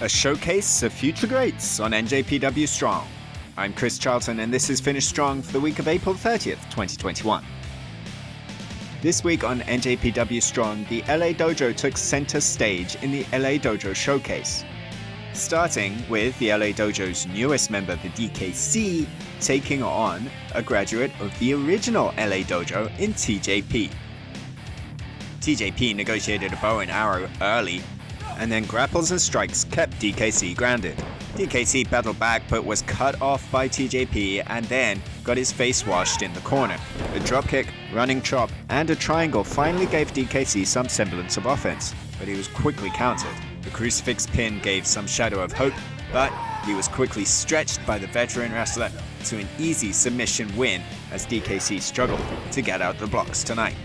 a showcase of future greats on NJPW Strong. I'm Chris Charlton and this is Finish Strong for the week of April 30th, 2021. This week on NJPW Strong, the LA Dojo took center stage in the LA Dojo Showcase. Starting with the LA Dojo's newest member, the DKC, taking on a graduate of the original LA Dojo in TJP. TJP negotiated a bow and arrow early, and then grapples and strikes kept DKC grounded. DKC battled back but was cut off by TJP and then got his face washed in the corner. A dropkick, running chop, and a triangle finally gave DKC some semblance of offense, but he was quickly countered. The crucifix pin gave some shadow of hope, but he was quickly stretched by the veteran wrestler to an easy submission win as DKC struggled to get out the blocks tonight.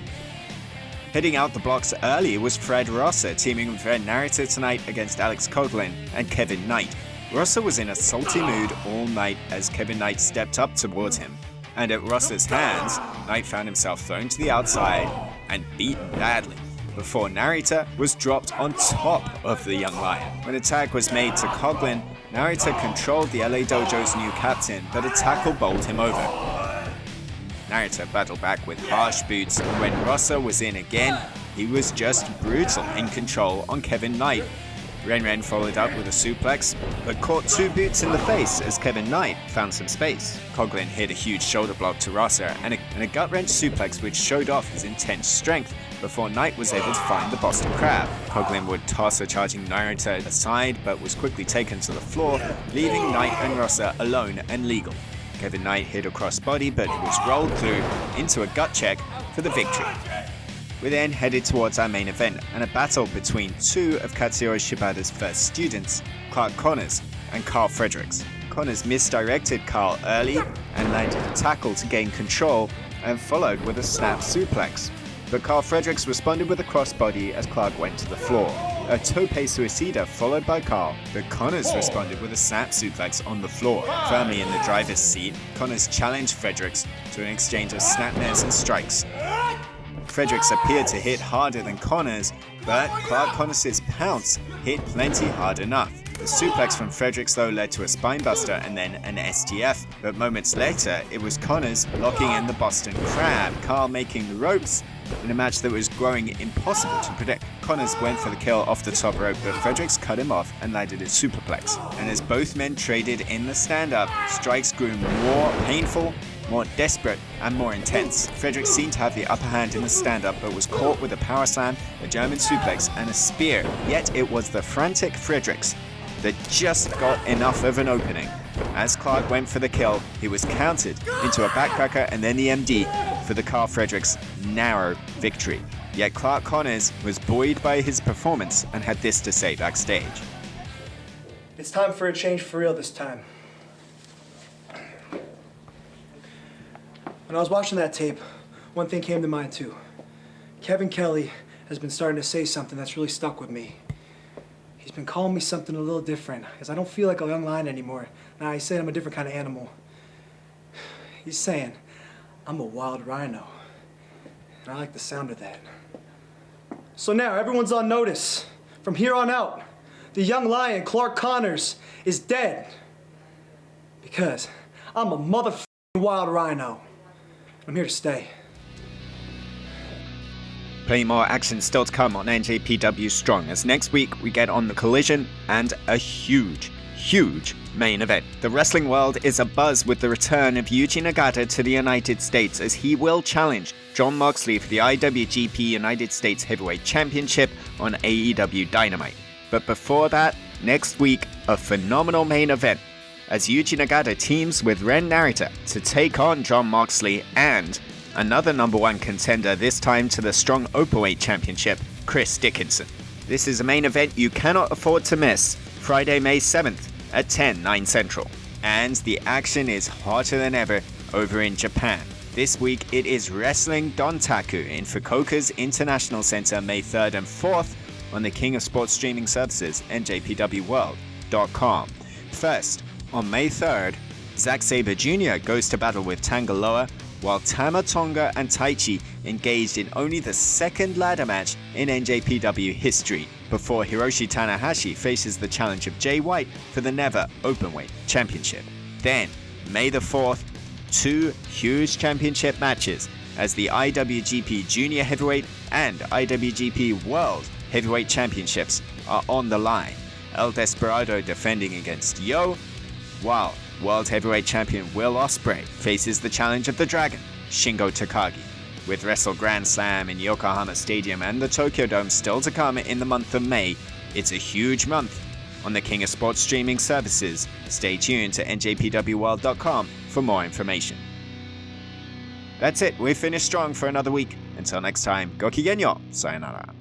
Hitting out the blocks early was Fred Rosser, teaming with Red Narrator tonight against Alex Coughlin and Kevin Knight. Rosser was in a salty mood all night as Kevin Knight stepped up towards him, and at Rosser's hands, Knight found himself thrown to the outside and beaten badly, before Narrator was dropped on top of the young lion. When a tag was made to Coughlin, Narrator controlled the LA Dojo's new captain, but a tackle bowled him over. Narrator battled back with harsh boots, and when Rosser was in again, he was just brutal in control on Kevin Knight. Ren followed up with a suplex, but caught two boots in the face as Kevin Knight found some space. Coughlin hit a huge shoulder block to Rosser and a gut-wrench suplex which showed off his intense strength before Knight was able to find the Boston Crab. Coughlin would toss a charging Narrator aside but was quickly taken to the floor, leaving Knight and Rosser alone and legal. Kevin Knight hit a crossbody but was rolled through into a gut check for the victory. We then headed towards our main event and a battle between two of Katsuyori Shibata's first students, Clark Connors and Carl Fredericks. Connors misdirected Carl early and landed a tackle to gain control and followed with a snap suplex. But Carl Fredericks responded with a crossbody as Clark went to the floor. A tope suicida followed by Carl, but Connors responded with a snap suplex on the floor. Firmly in the driver's seat, Connors challenged Fredericks to an exchange of snapmares and strikes. Fredericks appeared to hit harder than Connors, but Clark Connors' pounce hit plenty hard enough. The suplex from Fredericks though led to a spinebuster and then an STF, but moments later it was Connors locking in the Boston Crab, Carl making the ropes in a match that was growing impossible to predict. Connors went for the kill off the top rope, but Fredericks cut him off and landed a superplex. And as both men traded in the stand-up, strikes grew more painful, more desperate, and more intense. Fredericks seemed to have the upper hand in the stand-up, but was caught with a power slam, a German suplex, and a spear. Yet it was the frantic Fredericks that just got enough of an opening. As Clark went for the kill, he was countered into a backcracker and then the MD for the Carl Fredericks narrow victory. Yet Clark Connors was buoyed by his performance and had this to say backstage. It's time for a change for real this time. When I was watching that tape, one thing came to mind too. Kevin Kelly has been starting to say something that's really stuck with me. He's been calling me something a little different, because I don't feel like a young lion anymore. Now he's saying I'm a different kind of animal. He's saying I'm a wild rhino, and I like the sound of that. So now everyone's on notice. From here on out, the young lion, Clark Connors, is dead. Because I'm a motherfucking wild rhino. I'm here to stay. Plenty more action still to come on NJPW Strong, as next week we get on the Collision and a huge main event. The wrestling world is abuzz with the return of Yuji Nagata to the United States, as he will challenge Jon Moxley for the IWGP United States Heavyweight Championship on AEW Dynamite. But before that, next week, a phenomenal main event, as Yuji Nagata teams with Ren Narita to take on Jon Moxley and another #1 contender, this time to the Strong Openweight Championship, Chris Dickinson. This is a main event you cannot afford to miss, Friday, May 7th at 10/9 Central. And the action is hotter than ever over in Japan. This week it is Wrestling Dontaku in Fukuoka's International Center, May 3rd and 4th on the King of Sports Streaming Services, njpwworld.com. First, on May 3rd, Zack Sabre Jr. goes to battle with Tangaloa while Tama Tonga and Taichi engaged in only the second ladder match in NJPW history before Hiroshi Tanahashi faces the challenge of Jay White for the Never Openweight Championship. Then, May the 4th, 2 huge championship matches as the IWGP Junior Heavyweight and IWGP World Heavyweight Championships are on the line. El Desperado defending against Yo, while World Heavyweight Champion Will Ospreay faces the challenge of the Dragon, Shingo Takagi. With Wrestle Grand Slam in Yokohama Stadium and the Tokyo Dome still to come in the month of May, it's a huge month. On the King of Sports streaming services, stay tuned to njpwworld.com for more information. That's it, we've finished strong for another week. Until next time, go kigenyo, sayonara.